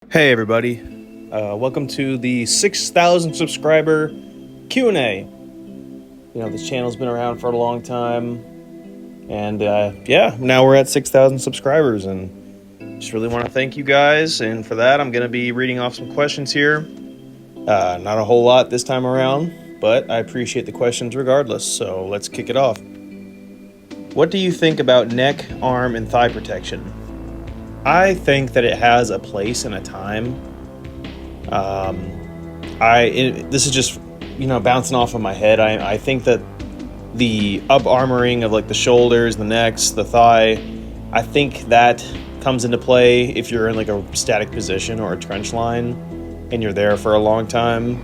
Hey everybody, welcome to the 6,000 subscriber Q&A. This channel's been around for a long time, and now we're at 6,000 subscribers, and just really want to thank you guys, and for that I'm going to be reading off some questions here. Not a whole lot this time around, but I appreciate the questions regardless, so let's kick it off. What do you think about neck, arm, and thigh protection? I think that it has a place and a time. This is just, bouncing off of my head. I think that the up armoring of like the shoulders, the necks, the thigh, I think that comes into play if you're in like a static position or a trench line and you're there for a long time,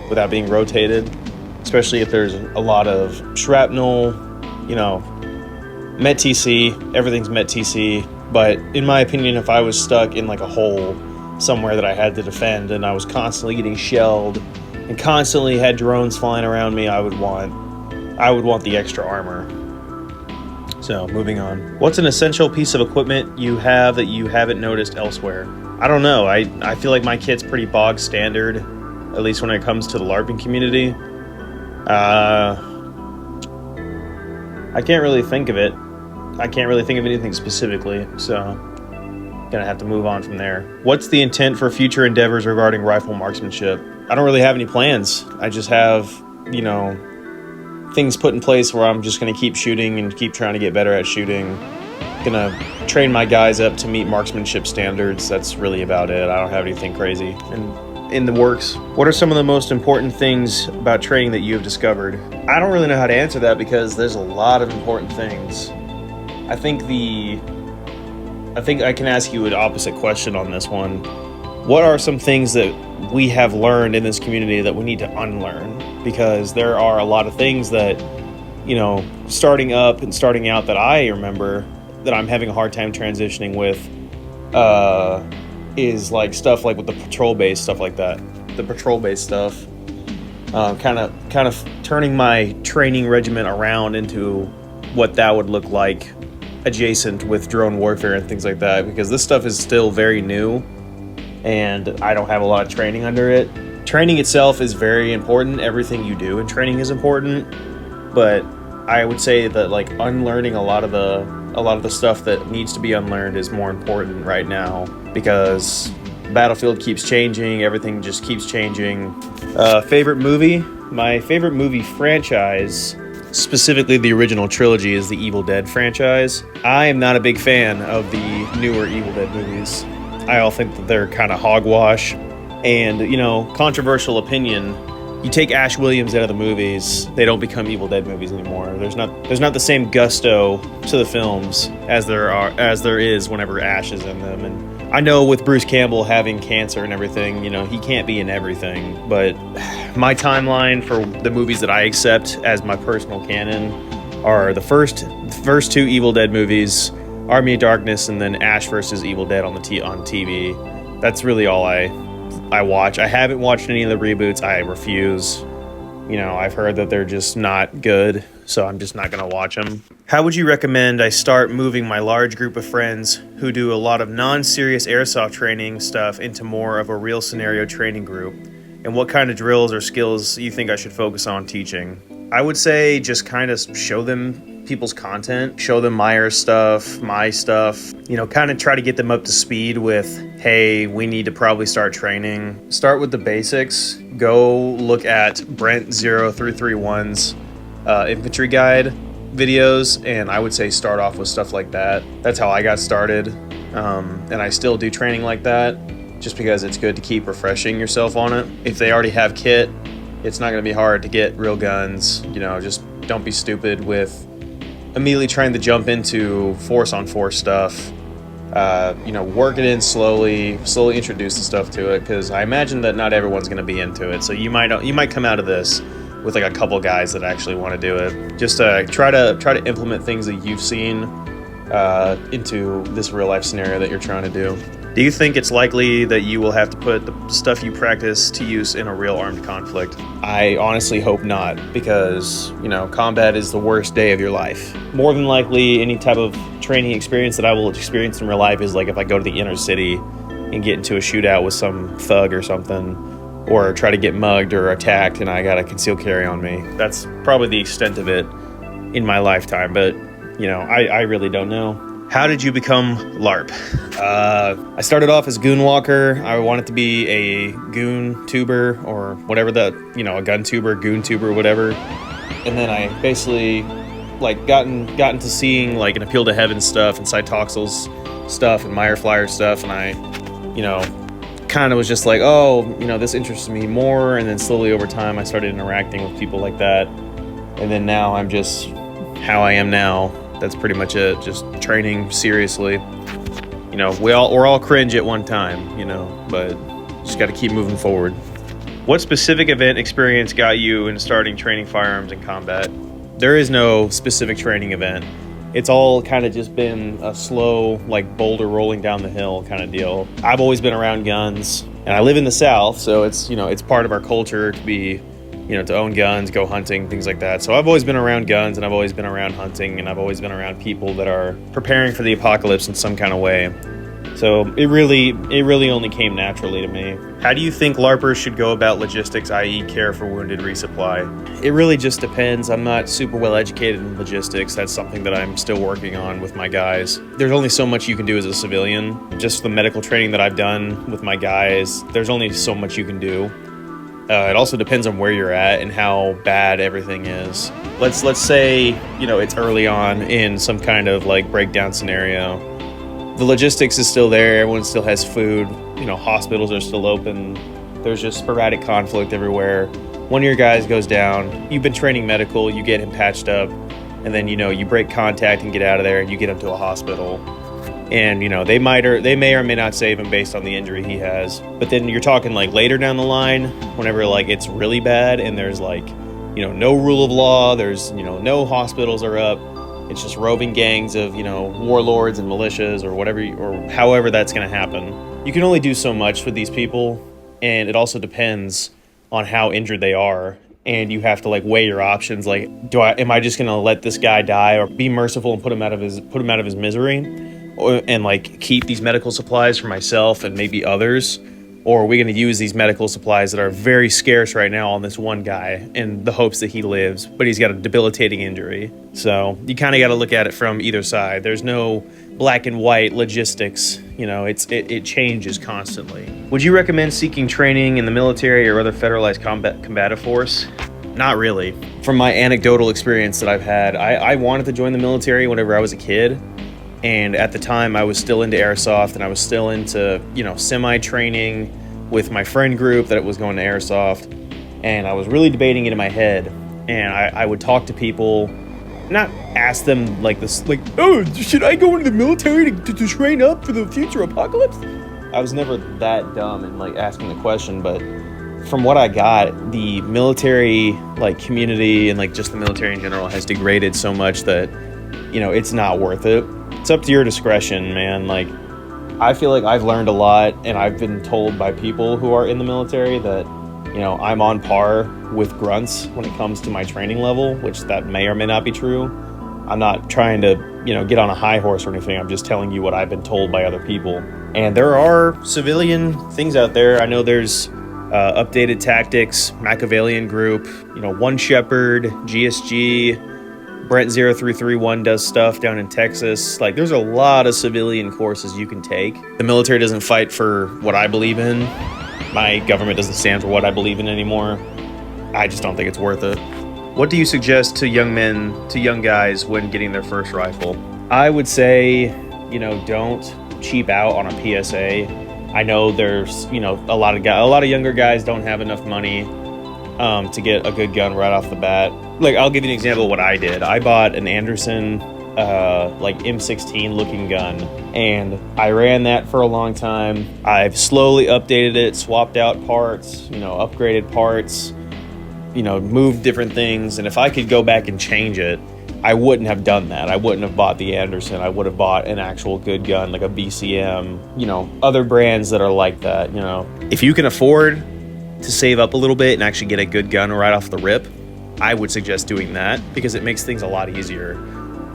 without being rotated, especially if there's a lot of shrapnel, Met TC, everything's Met TC. But in my opinion, if I was stuck in like a hole somewhere that I had to defend and I was constantly getting shelled and constantly had drones flying around me, I would want the extra armor. So moving on. What's an essential piece of equipment you have that you haven't noticed elsewhere? I don't know. I feel like my kit's pretty bog standard, at least when it comes to the LARPing community. I can't really think of it. I can't really think of anything specifically, so gonna have to move on from there. What's the intent for future endeavors regarding rifle marksmanship? I don't really have any plans. I just have, things put in place where I'm just gonna keep shooting and keep trying to get better at shooting. Gonna train my guys up to meet marksmanship standards. That's really about it. I don't have anything crazy in the works. What are some of the most important things about training that you have discovered? I don't really know how to answer that because there's a lot of important things. I think I can ask you an opposite question on this one. What are some things that we have learned in this community that we need to unlearn? Because there are a lot of things that, starting up and starting out that I remember that I'm having a hard time transitioning with is like stuff like with the patrol-based stuff like that. The patrol-based stuff. Kind of turning my training regimen around into what that would look like adjacent with drone warfare and things like that, because this stuff is still very new and I don't have a lot of training under it. Training itself is very important. Everything you do in training is important, but I would say that like unlearning a lot of the stuff that needs to be unlearned is more important right now, because Battlefield keeps changing, everything just keeps changing. Favorite movie? My favorite movie franchise, specifically the original trilogy, is the Evil Dead franchise. I am not a big fan of the newer Evil Dead movies. I all think that they're kind of hogwash. And, controversial opinion, you take Ash Williams out of the movies, they don't become Evil Dead movies anymore. There's not the same gusto to the films as there is whenever Ash is in them. And I know with Bruce Campbell having cancer and everything, he can't be in everything, but my timeline for the movies that I accept as my personal canon are the first two Evil Dead movies, Army of Darkness, and then Ash vs. Evil Dead on TV. That's really all I watch. I haven't watched any of the reboots. I refuse. I've heard that they're just not good, so I'm just not going to watch them. How would you recommend I start moving my large group of friends who do a lot of non-serious airsoft training stuff into more of a real scenario training group? And what kind of drills or skills you think I should focus on teaching? I would say just kind of show them people's content, show them my stuff, kind of try to get them up to speed with, hey, we need to probably start training. Start with the basics. Go look at Brent 0331's infantry guide videos, and I would say start off with stuff like that. That's how I got started, and I still do training like that, just because it's good to keep refreshing yourself on it. If they already have kit, it's not going to be hard to get real guns. Just don't be stupid with immediately trying to jump into force-on-force stuff. Work it in slowly introduce the stuff to it, because I imagine that not everyone's going to be into it. So you might come out of this with like a couple guys that actually want to do it. Just try to implement things that you've seen into this real life scenario that you're trying to do. Do you think it's likely that you will have to put the stuff you practice to use in a real armed conflict? I honestly hope not, because, combat is the worst day of your life. More than likely, any type of training experience that I will experience in real life is like if I go to the inner city and get into a shootout with some thug or something, or try to get mugged or attacked and I got a concealed carry on me. That's probably the extent of it in my lifetime, but you know, I really don't know. How did you become LARP? I started off as goon walker. I wanted to be a goon tuber or whatever that, you know, a gun tuber, goon tuber, whatever. And then I basically like gotten to seeing like an Appeal to Heaven stuff and Cytoxil's stuff and Meyer Flyer stuff, and I, you know, kind of was just like, oh, you know, this interests me more. And then slowly over time I started interacting with people like that, and then now I'm just how I am now. That's pretty much it. Just training seriously. You know, we're all cringe at one time, you know, but just got to keep moving forward. What specific event experience got you into starting training firearms and combat? There is no specific training event. It's all kind of just been a slow, like boulder rolling down the hill kind of deal. I've always been around guns, and I live in the South, so it's, you know, it's part of our culture to be, you know, to own guns, go hunting, things like that. So I've always been around guns, and I've always been around hunting, and I've always been around people that are preparing for the apocalypse in some kind of way. So it really only came naturally to me. How do you think LARPers should go about logistics, i.e. care for wounded resupply? It really just depends. I'm not super well educated in logistics. That's something that I'm still working on with my guys. There's only so much you can do as a civilian. Just the medical training that I've done with my guys, there's only so much you can do. It also depends on where you're at and how bad everything is. Let's say, you know, it's early on in some kind of like breakdown scenario. The logistics is still there. Everyone still has food. You know, hospitals are still open. There's just sporadic conflict everywhere. One of your guys goes down. You've been training medical. You get him patched up, and then, you know, you break contact and get out of there, and you get him to a hospital. And, you know, they may or may not save him based on the injury he has. But then you're talking like later down the line, whenever like it's really bad and there's like, you know, no rule of law. There's, you know, no hospitals are up. It's just roving gangs of, you know, warlords and militias or whatever, or however that's going to happen. You can only do so much with these people, and it also depends on how injured they are. And you have to like weigh your options. Like, am I just going to let this guy die, or be merciful and put him out of his misery, and like keep these medical supplies for myself and maybe others? Or are we going to use these medical supplies that are very scarce right now on this one guy in the hopes that he lives, but he's got a debilitating injury? So you kind of got to look at it from either side. There's no black and white logistics. You know, it changes constantly. Would you recommend seeking training in the military or other federalized combative force? Not really. From my anecdotal experience that I've had, I wanted to join the military whenever I was a kid. And at the time, I was still into airsoft, and I was still into, you know, semi-training with my friend group that was going to airsoft. And I was really debating it in my head. And I would talk to people, not ask them like this, like, oh, should I go into the military to train up for the future apocalypse? I was never that dumb in like asking the question, but from what I got, the military like community and like just the military in general has degraded so much that, you know, it's not worth it. It's up to your discretion, man. Like, I feel like I've learned a lot, and I've been told by people who are in the military that, you know, I'm on par with grunts when it comes to my training level, which that may or may not be true. I'm not trying to, you know, get on a high horse or anything. I'm just telling you what I've been told by other people. And there are civilian things out there. I know there's Updated Tactics, Machiavellian Group, you know, One Shepherd, GSG, Brent0331 does stuff down in Texas. Like, there's a lot of civilian courses you can take. The military doesn't fight for what I believe in. My government doesn't stand for what I believe in anymore. I just don't think it's worth it. What do you suggest to young guys when getting their first rifle? I would say, you know, don't cheap out on a PSA. I know there's, you know, a lot of younger guys don't have enough money to get a good gun right off the bat. Like, I'll give you an example of what I did. I bought an Anderson like M16 looking gun, and I ran that for a long time. I've slowly updated it, swapped out parts, you know, upgraded parts, you know, moved different things. And if I could go back and change it, I wouldn't have done that. I wouldn't have bought the Anderson. I would have bought an actual good gun, like a BCM, you know, other brands that are like that. You know, if you can afford to save up a little bit and actually get a good gun right off the rip, I would suggest doing that, because it makes things a lot easier.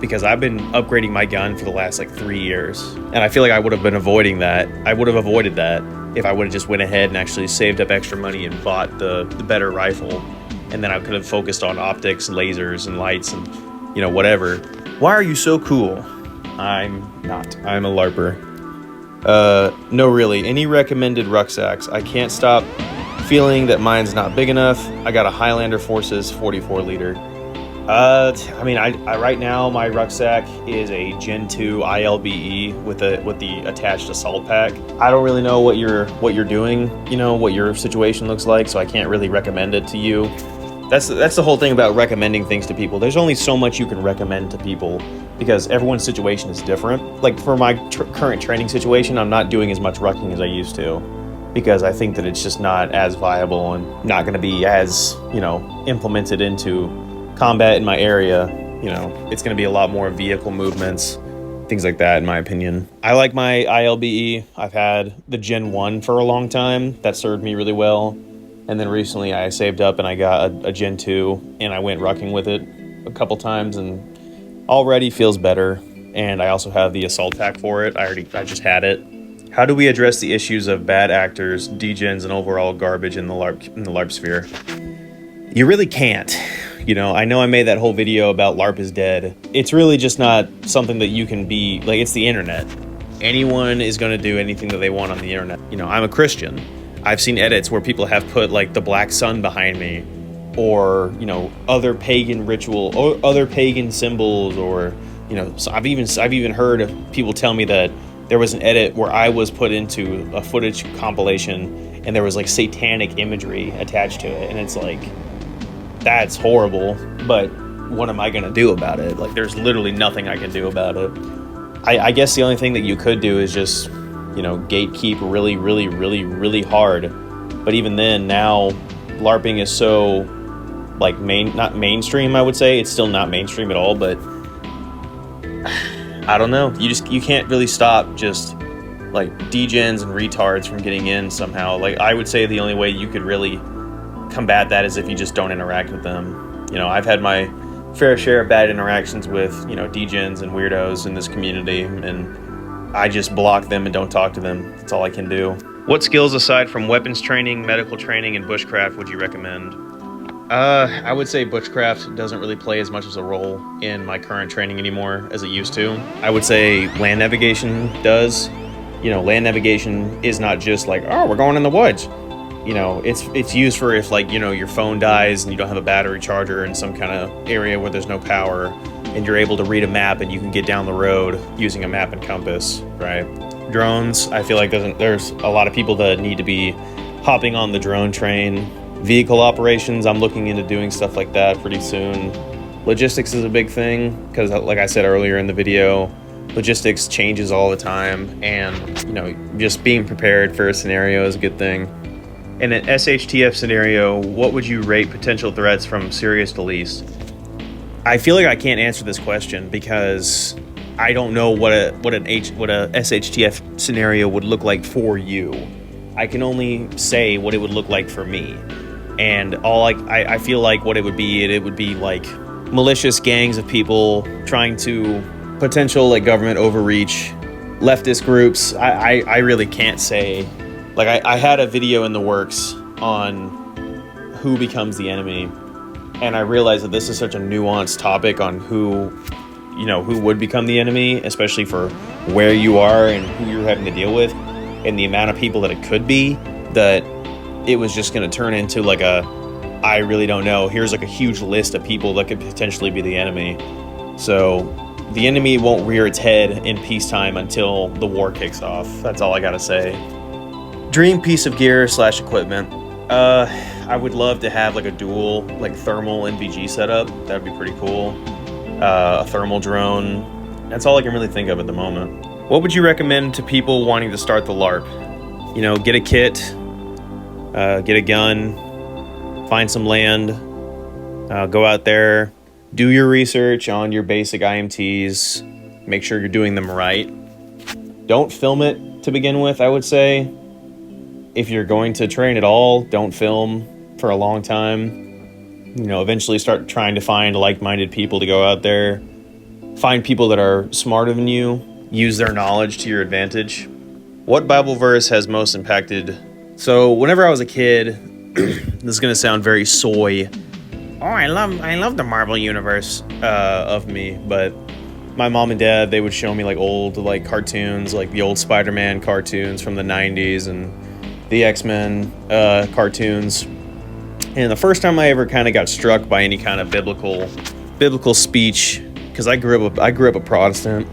because I've been upgrading my gun for the last like 3 years, and I feel like I would have been avoiding that. I would have avoided that if I would have just went ahead and actually saved up extra money and bought the better rifle, and then I could have focused on optics and lasers and lights and, you know, whatever. Why are you so cool? I'm not. I'm a LARPer. No, really. Any recommended rucksacks? I can't stop feeling that mine's not big enough. I got a Highlander Forces 44 liter. I mean, I right now my rucksack is a Gen 2 ILBE with the attached assault pack. I don't really know what you're doing, you know, what your situation looks like, so I can't really recommend it to you. That's the whole thing about recommending things to people. There's only so much you can recommend to people because everyone's situation is different. Like for my current training situation, I'm not doing as much rucking as I used to because I think that it's just not as viable and not going to be as, you know, implemented into combat in my area. You know, it's going to be a lot more vehicle movements, things like that, in my opinion. I like my ILBE. I've had the Gen 1 for a long time. That served me really well. And then recently I saved up and I got a Gen 2 and I went rucking with it a couple times and already feels better. And I also have the assault pack for it. I just had it. How do we address the issues of bad actors, degens, and overall garbage in the LARP sphere? You really can't. You know I made that whole video about LARP is dead. It's really just not something that you can be, like, it's the internet. Anyone is going to do anything that they want on the internet. You know, I'm a Christian. I've seen edits where people have put like the black sun behind me, or, you know, other pagan ritual or other pagan symbols, or, you know, so I've even heard of people tell me that there was an edit where I was put into a footage compilation and there was like satanic imagery attached to it, and it's like, that's horrible, but what am I gonna do about it? Like, there's literally nothing I can do about it. I guess the only thing that you could do is just, you know, gatekeep really, really, really, really hard. But even then, now LARPing is so, like, not mainstream, I would say. It's still not mainstream at all, but I don't know. You can't really stop just, like, degens and retards from getting in somehow. Like, I would say the only way you could really combat that is if you just don't interact with them. You know, I've had my fair share of bad interactions with, you know, degens and weirdos in this community, and I just block them and don't talk to them. That's all I can do. What skills aside from weapons training, medical training, and bushcraft would you recommend? I would say bushcraft doesn't really play as much as a role in my current training anymore as it used to. I would say land navigation does. You know, land navigation is not just like, oh, we're going in the woods. You know, it's used for if, like, you know, your phone dies and you don't have a battery charger in some kind of area where there's no power, and you're able to read a map and you can get down the road using a map and compass, right? Drones, I feel like there's a lot of people that need to be hopping on the drone train. Vehicle operations, I'm looking into doing stuff like that pretty soon. Logistics is a big thing because, like I said earlier in the video, logistics changes all the time, and, you know, just being prepared for a scenario is a good thing. In an SHTF scenario, what would you rate potential threats from serious to least? I feel like I can't answer this question because I don't know what a SHTF scenario would look like for you. I can only say what it would look like for me. And I feel like what it would be like malicious gangs of people trying to potential, like, government overreach, leftist groups. I really can't say. Like, I had a video in the works on who becomes the enemy, and I realized that this is such a nuanced topic on who would become the enemy, especially for where you are and who you're having to deal with, and the amount of people that it could be, that it was just going to turn into like I really don't know. Here's like a huge list of people that could potentially be the enemy. So the enemy won't rear its head in peacetime until the war kicks off. That's all I got to say. Dream piece of gear / equipment. I would love to have like a dual, like, thermal NVG setup. That'd be pretty cool. A thermal drone. That's all I can really think of at the moment. What would you recommend to people wanting to start the LARP? You know, get a kit, get a gun, find some land, go out there, do your research on your basic IMTs, make sure you're doing them right. Don't film it to begin with, I would say. If you're going to train at all, don't film for a long time. You know, eventually start trying to find like-minded people to go out there. find people that are smarter than you, use their knowledge to your advantage. What Bible verse has most impacted? So whenever I was a kid, this is gonna sound very soy. Oh, I love the Marvel universe of me, but my mom and dad, they would show me like old like cartoons, like the old Spider-Man cartoons from the 90s and the X-Men cartoons. And the first time I ever kind of got struck by any kind of biblical speech, because I grew up a Protestant,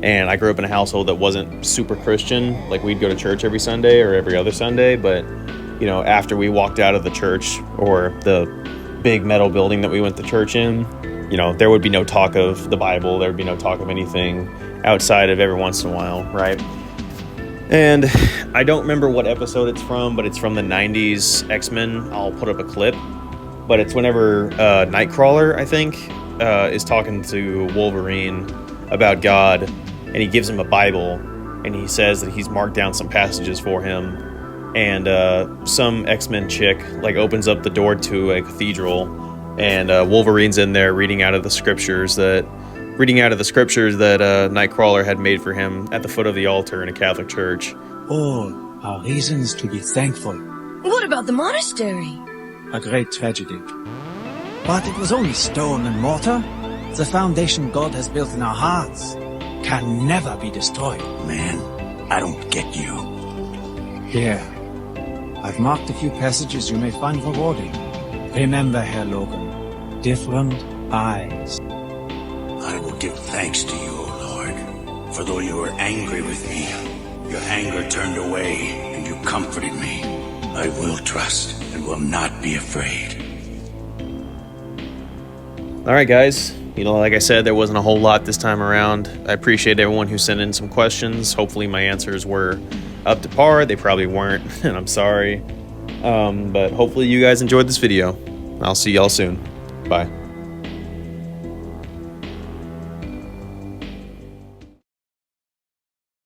and I grew up in a household that wasn't super Christian. Like, we'd go to church every Sunday or every other Sunday, but you know, after we walked out of the church or the big metal building that we went to church in, you know, there would be no talk of the Bible. There would be no talk of anything outside of every once in a while, right? And I don't remember what episode it's from, but it's from the 90s X-Men. I'll put up a clip. But it's whenever Nightcrawler, I think, is talking to Wolverine about God, and he gives him a Bible, and he says that he's marked down some passages for him. And some X-Men chick like opens up the door to a cathedral, and Wolverine's in there reading out of the scriptures that Nightcrawler had made for him at the foot of the altar in a Catholic church. All are reasons to be thankful. What about the monastery? A great tragedy. But it was only stone and mortar. The foundation God has built in our hearts can never be destroyed. Man, I don't get you. Here, I've marked a few passages you may find rewarding. Remember, Herr Logan, different eyes. I will give thanks to you, O Lord, for though you were angry with me, your anger turned away and you comforted me. I will trust and will not be afraid. All right, guys. You know, like I said, there wasn't a whole lot this time around. I appreciate everyone who sent in some questions. Hopefully my answers were up to par. They probably weren't, and I'm sorry. But hopefully you guys enjoyed this video. I'll see y'all soon. Bye.